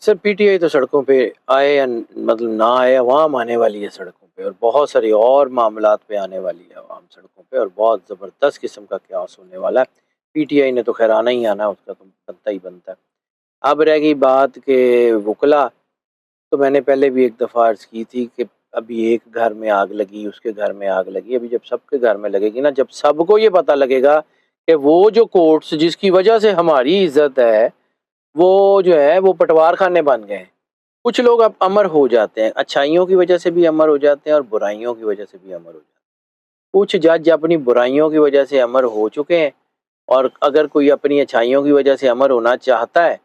Sir P T I تو سڑکوں پہ آئے یا مطلب نہ آئے، عوام آنے والی ہے سڑکوں پہ، اور بہت سارے اور معاملات پہ آنے والی ہے عوام سڑکوں پہ، اور بہت زبردست قسم کا قیاس ہونے والا ہے۔ پی ٹی آئی نے تو خیر آنا ہی آنا ہے، اس کا تو بنتا ہی بنتا ہے۔ اب رہ گئی بات کہ وکلا، تو میں نے پہلے بھی ایک دفعہ عرض کی تھی کہ ابھی ایک گھر میں آگ لگی، اس کے گھر میں آگ لگی، ابھی جب سب کے گھر میں لگے گی نا، جب سب کو یہ پتہ لگے گا کہ وہ جو کورٹس جس کی وجہ سے ہماری عزت ہے، وہ جو ہے وہ پٹوار خانے بن گئے ہیں۔ کچھ لوگ اب امر ہو جاتے ہیں، اچھائیوں کی وجہ سے بھی امر ہو جاتے ہیں اور برائیوں کی وجہ سے بھی امر ہو جاتے ہیں۔ کچھ جج اپنی برائیوں کی وجہ سے امر ہو چکے ہیں، اور اگر کوئی اپنی اچھائیوں کی وجہ سے امر ہونا چاہتا ہے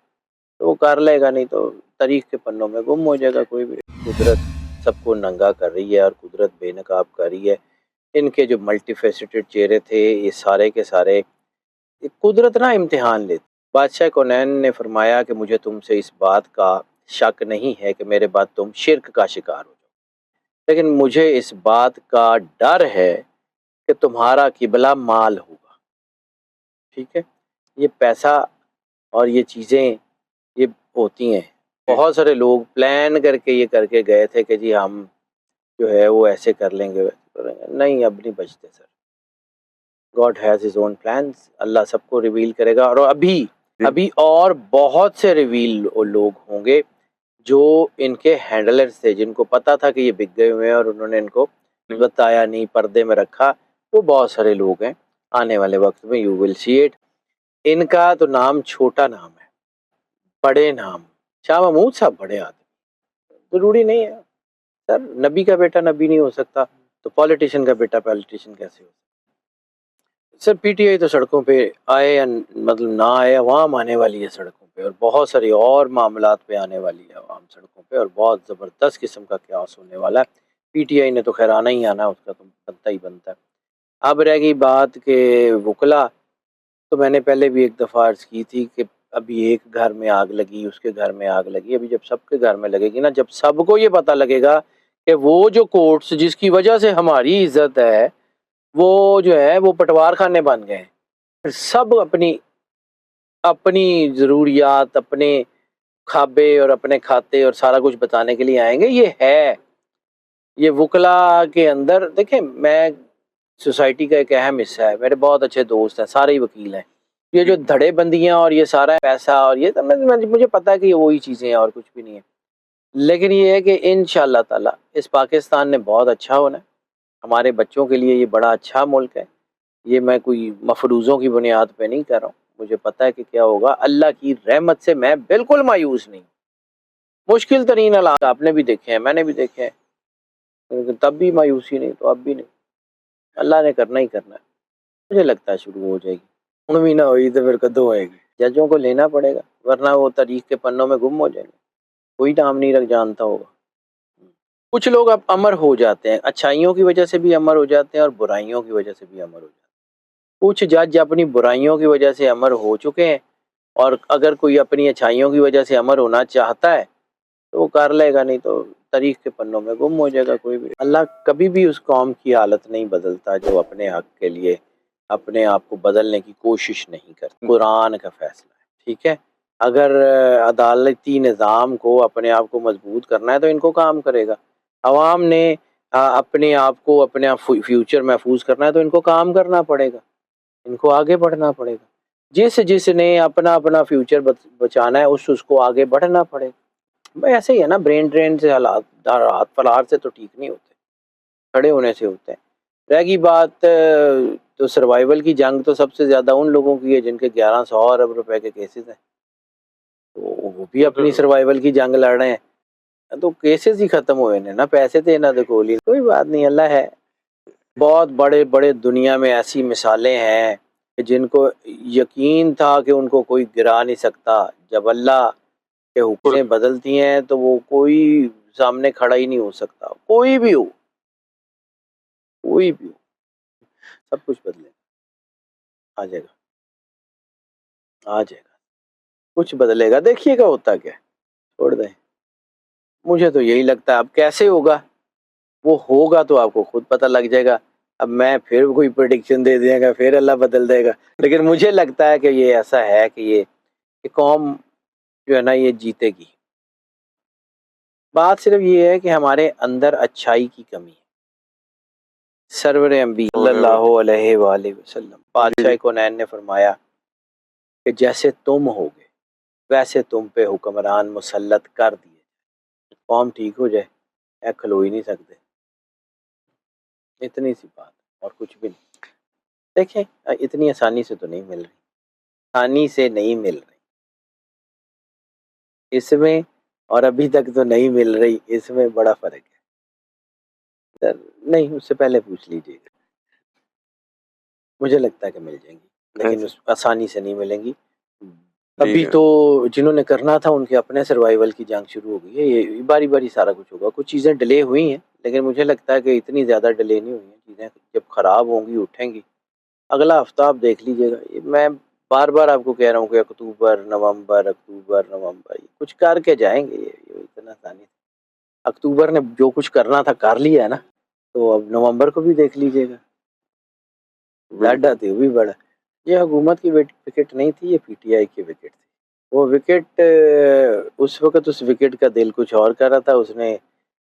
تو وہ کر لے گا، نہیں تو تاریخ کے پنوں میں گم ہو جائے گا کوئی بھی۔ قدرت سب کو ننگا کر رہی ہے اور قدرت بے نقاب کر رہی ہے۔ ان کے جو ملٹی فیسٹڈ چہرے تھے، یہ سارے کے سارے قدرت نہ امتحان لیتی۔ بادشاہ کونین نے فرمایا کہ مجھے تم سے اس بات کا شک نہیں ہے کہ میرے بعد تم شرک کا شکار ہو جاؤ، لیکن مجھے اس بات کا ڈر ہے کہ تمہارا قبلہ مال ہوگا۔ ٹھیک ہے، یہ پیسہ اور یہ چیزیں یہ ہوتی ہیں۔ بہت سارے لوگ پلان کر کے یہ کر کے گئے تھے کہ جی ہم جو ہے وہ ایسے کر لیں گے، ویسے کر لیں گے۔ نہیں، اب نہیں بچتے sir. God has his own plans, اللہ سب کو ریویل کرے گا، اور ابھی اور بہت سے ریویل لوگ ہوں گے جو ان کے ہینڈلرز تھے، جن کو پتا تھا کہ یہ بک گئے ہوئے ہیں اور انہوں نے ان کو بتایا نہیں، پردے میں رکھا۔ وہ بہت سارے لوگ ہیں، آنے والے وقت میں یو ول سی اٹ۔ ان کا تو نام چھوٹا نام ہے، بڑے نام۔ شاہ محمود صاحب بڑے آدمی، ضروری نہیں ہے سر، نبی کا بیٹا نبی نہیں ہو سکتا تو پولیٹیشین کا بیٹا پولیٹیشین کیسے ہو سکتا؟ سر پی ٹی آئی تو سڑکوں پہ آئے یا مطلب نہ آئے، عوام آنے والی ہے سڑکوں پہ، اور بہت سارے اور معاملات پہ آنے والی ہے عوام سڑکوں پہ، اور بہت زبردست قسم کا قیاس ہونے والا ہے۔ پی ٹی آئی نے تو خیر آنا ہی آنا ہے، اس کا تو بنتا ہی بنتا ہے۔ اب رہ گئی بات کہ وکلا، تو میں نے پہلے بھی ایک دفعہ عرض کی تھی کہ ابھی ایک گھر میں آگ لگی، اس کے گھر میں آگ لگی، ابھی جب سب کے گھر میں لگے گی نا، جب سب کو یہ پتہ لگے گا کہ وہ جو کورٹس جس کی وجہ سے ہماری عزت ہے، وہ جو ہے وہ پٹوار خانے بن گئے ہیں۔ پھر سب اپنی ضروریات، اپنے کھابے اور اپنے کھاتے اور سارا کچھ بتانے کے لیے آئیں گے۔ یہ وکلا کے اندر دیکھیں، میں سوسائٹی کا ایک اہم حصہ ہے، میرے بہت اچھے دوست ہیں، سارے ہی وکیل ہیں۔ یہ جو دھڑے بندیاں اور یہ سارا پیسہ اور یہ مجھے پتا ہے کہ یہ وہی چیزیں ہیں اور کچھ بھی نہیں ہے، لیکن یہ ہے کہ انشاءاللہ تعالی اس پاکستان نے بہت اچھا ہونا ہے۔ ہمارے بچوں کے لیے یہ بڑا اچھا ملک ہے۔ یہ میں کوئی مفروضوں کی بنیاد پہ نہیں کر رہا ہوں، مجھے پتا ہے کہ کیا ہوگا۔ اللہ کی رحمت سے میں بالکل مایوس نہیں۔ مشکل ترین حالات آپ نے بھی دیکھے ہیں، میں نے بھی دیکھے ہیں، لیکن تب بھی مایوسی نہیں، تو اب بھی نہیں۔ اللہ نے کرنا ہی کرنا ہے، مجھے لگتا ہے شروع ہو جائے گی، ہن بھی نہ ہوئی تو پھر کدوں ہوئے گی۔ ججوں کو لینا پڑے گا، ورنہ وہ تاریخ کے پنوں میں گم ہو جائیں گے، کوئی نام نہیں رکھ جانتا ہوگا۔ کچھ لوگ اب امر ہو جاتے ہیں، اچھائیوں کی وجہ سے بھی امر ہو جاتے ہیں اور برائیوں کی وجہ سے بھی امر ہو جاتے ہیں۔ کچھ جج اپنی برائیوں کی وجہ سے امر ہو چکے ہیں، اور اگر کوئی اپنی اچھائیوں کی وجہ سے امر ہونا چاہتا ہے تو وہ کر لے گا، نہیں تو تاریخ کے پنوں میں گم ہو جائے گا کوئی بھی۔ اللہ کبھی بھی اس قوم کی حالت نہیں بدلتا جو اپنے حق کے لیے اپنے آپ کو بدلنے کی کوشش نہیں کرتا۔ قرآن کا فیصلہ ہے، ٹھیک ہے۔ اگر عدالتی نظام کو اپنے آپ کو مضبوط کرنا ہے تو ان کو کام کرے گا۔ عوام نے اپنے آپ کو اپنا فیوچر محفوظ کرنا ہے تو ان کو کام کرنا پڑے گا، ان کو آگے بڑھنا پڑے گا۔ جس نے اپنا فیوچر بچانا ہے اس کو آگے بڑھنا پڑے گا۔ ایسے ہی ہے نا، برین ڈرین سے حالات ہاتھ پلار سے تو ٹھیک نہیں ہوتے، کھڑے ہونے سے ہوتے ہیں۔ رہ گئی بات تو سروائیول کی جنگ تو سب سے زیادہ ان لوگوں کی ہے جن کے 1100 ارب روپے کے کیسز ہیں، تو وہ بھی اپنی سروائیول کی جنگ لڑ رہے ہیں، تو کیسز ہی ختم ہوئے ہیں نا، پیسے تھے نہ دکولی۔ کوئی بات نہیں، اللہ ہے۔ بہت بڑے بڑے دنیا میں ایسی مثالیں ہیں جن کو یقین تھا کہ ان کو کوئی گرا نہیں سکتا، جب اللہ کے حکمیں بدلتی ہیں تو وہ کوئی سامنے کھڑا ہی نہیں ہو سکتا، کوئی بھی ہو، کوئی بھی ہو، سب کچھ بدلے گا، آ جائے گا، آ جائے گا، کچھ بدلے گا، دیکھیے گا ہوتا کیا ہے، چھوڑ دیں۔ مجھے تو یہی لگتا ہے اب کیسے ہوگا، وہ ہوگا تو آپ کو خود پتہ لگ جائے گا۔ اب میں پھر کوئی پریڈکشن دے دیا گا، پھر اللہ بدل دے گا، لیکن مجھے لگتا ہے کہ یہ ایسا ہے کہ یہ قوم جو ہے نا یہ جیتے گی۔ بات صرف یہ ہے کہ ہمارے اندر اچھائی کی کمی ہے. سرور انبیاء صلی اللہ علیہ وآلہ وسلم بادشاہ کونین نے فرمایا کہ جیسے تم ہوگے ویسے تم پہ حکمران مسلط کر دیے. قوم ٹھیک ہو جائے اے کھلو ہی نہیں سکتے. اتنی سی بات اور کچھ بھی نہیں. دیکھیں اتنی آسانی سے تو نہیں مل رہی، آسانی سے نہیں مل رہی اس میں، اور ابھی تک تو نہیں مل رہی اس میں بڑا فرق ہے. سر نہیں، اس سے پہلے پوچھ لیجیے گا. مجھے لگتا ہے کہ مل جائیں گی لیکن اس آسانی سے نہیں ملیں گی. ابھی تو جنہوں نے کرنا تھا ان کے اپنے سروائیول کی جنگ شروع ہو گئی ہے. یہ باری باری سارا کچھ ہوگا. کچھ چیزیں ڈیلے ہوئی ہیں لیکن مجھے لگتا ہے کہ اتنی زیادہ ڈیلے نہیں ہوئی ہیں. چیزیں جب خراب ہوں گی اٹھیں گی. اگلا ہفتہ آپ دیکھ لیجیے گا. میں بار بار آپ کو کہہ رہا ہوں کہ اکتوبر نومبر یہ کچھ کر کے جائیں گے. یہ اتنا آسانی ہے. اکتوبر نے جو کچھ کرنا تھا کر لیا ہے نا، تو اب نومبر کو بھی دیکھ لیجیے گا. ڈاڈا تھی وہ بھی بڑا. یہ حکومت کی وکٹ نہیں تھی، یہ پی ٹی آئی کی وکٹ تھی. وہ وکٹ اس وقت اس وکٹ کا دل کچھ اور کر رہا تھا. اس نے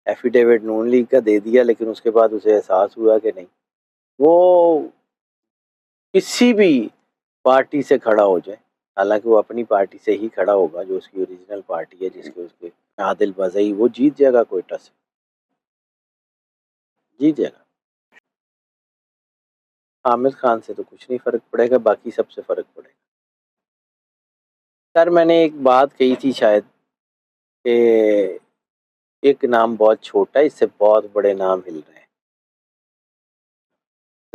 ایفیڈیوٹ نون لیگ کا دے دیا لیکن اس کے بعد اسے احساس ہوا کہ نہیں، وہ کسی بھی پارٹی سے کھڑا ہو جائے، حالانکہ وہ اپنی پارٹی سے ہی کھڑا ہوگا جو اس کی اوریجنل پارٹی ہے، جس کے اس کے عادل بازئی، وہ جیت جائے گا. کوئٹہ سے جیت جائے گا. حامد خان سے تو کچھ نہیں فرق پڑے گا، باقی سب سے فرق پڑے گا. سر میں نے ایک بات کہی تھی شاید کہ ایک نام بہت چھوٹا ہے، اس سے بہت بڑے نام ہل رہے ہیں.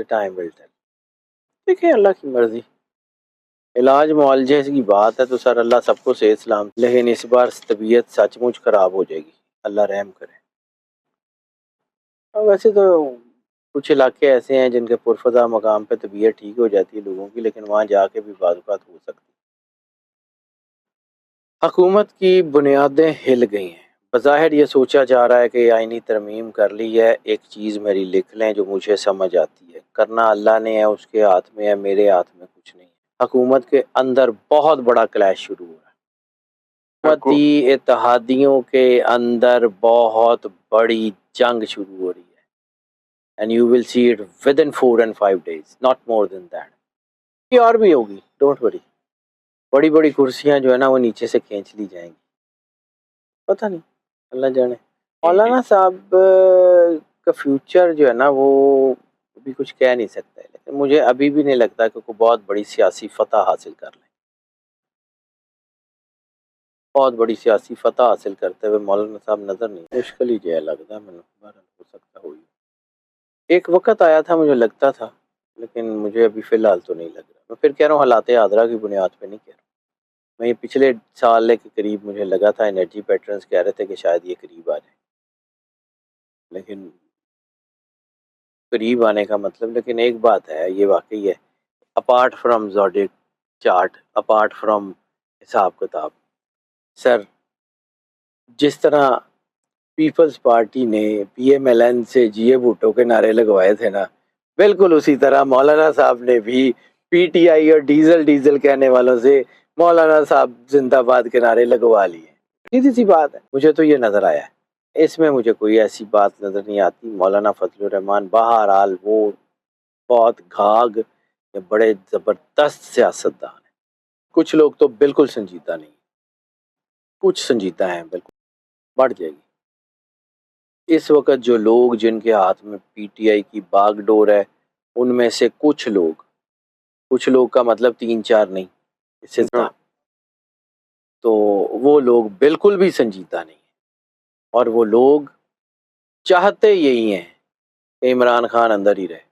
Time will tell. دیکھیں اللہ کی مرضی. علاج معالجے کی بات ہے تو سر اللہ سب کو صحت سلام، لیکن اس بار طبیعت سچ مچ خراب ہو جائے گی. اللہ رحم کرے. ویسے تو کچھ علاقے ایسے ہیں جن کے پرفضا مقام پہ طبیعت ٹھیک ہو جاتی ہے لوگوں کی، لیکن وہاں جا کے بھی بعض اوقات ہو سکتی. حکومت کی بنیادیں ہل گئی ہیں. بظاہر یہ سوچا جا رہا ہے کہ آئینی ترمیم کر لی ہے. ایک چیز میری لکھ لیں جو مجھے سمجھ آتی ہے، کرنا اللہ نے ہے، اس کے ہاتھ میں ہے، میرے ہاتھ میں کچھ نہیں. حکومت کے اندر بہت بڑا کلیش شروع ہو رہا ہے. حکومتی اتحادیوں کے اندر بہت بڑی جنگ شروع ہو رہی ہے. And you will see it within 4 and 5 days, not more than that. یہ اور بھی ہوگی، ڈونٹ وری. بڑی بڑی کرسیاں جو ہے نا وہ نیچے سے کھینچ لی جائیں گی. پتہ نہیں، اللہ جانے. مولانا صاحب کا فیوچر جو ہے نا وہ ابھی کچھ کہہ نہیں سکتا ہے، لیکن مجھے ابھی بھی نہیں لگتا کہ کوئی بہت بڑی سیاسی فتح حاصل کر لیں. بہت بڑی سیاسی فتح حاصل کرتے ہوئے مولانا صاحب نظر نہیں. مشکل ہی جو ہے لگتا ہے میں ہو سکتا ہوئی. ایک وقت آیا تھا مجھے لگتا تھا، لیکن مجھے ابھی فی الحال تو نہیں لگ رہا. میں پھر کہہ رہا ہوں حالات حاضرہ کی بنیاد پہ نہیں کہہ رہا. میں یہ پچھلے سال کے قریب مجھے لگا تھا، انرجی پیٹرنز کہہ رہے تھے کہ شاید یہ قریب آ جائے، لیکن قریب آنے کا مطلب، لیکن ایک بات ہے یہ واقعی ہے، apart from zodiac chart, apart from حساب کتاب، سر جس طرح پیپلز پارٹی نے پی ایم ایل این سے جی اے بھٹو کے نعرے لگوائے تھے نا، بالکل اسی طرح مولانا صاحب نے بھی پی ٹی آئی اور ڈیزل ڈیزل کہنے والوں سے مولانا صاحب زندہ باد کے نعرے لگوا لیے. سیدھی سی بات ہے. مجھے تو یہ نظر آیا ہے، اس میں مجھے کوئی ایسی بات نظر نہیں آتی. مولانا فضل الرحمان بہرحال وہ بہت گھاگ یا بڑے زبردست سیاستدان ہیں. کچھ لوگ تو بالکل سنجیدہ نہیں، کچھ سنجیدہ ہیں بالکل. بڑھ جائے گی. اس وقت جو لوگ جن کے ہاتھ میں پی ٹی آئی کی باغ ڈور ہے، ان میں سے کچھ لوگ کا مطلب 3-4 نہیں، اس سے زیادہ، تو وہ لوگ بالکل بھی سنجیدہ نہیں ہیں. اور وہ لوگ چاہتے یہی ہیں کہ عمران خان اندر ہی رہے.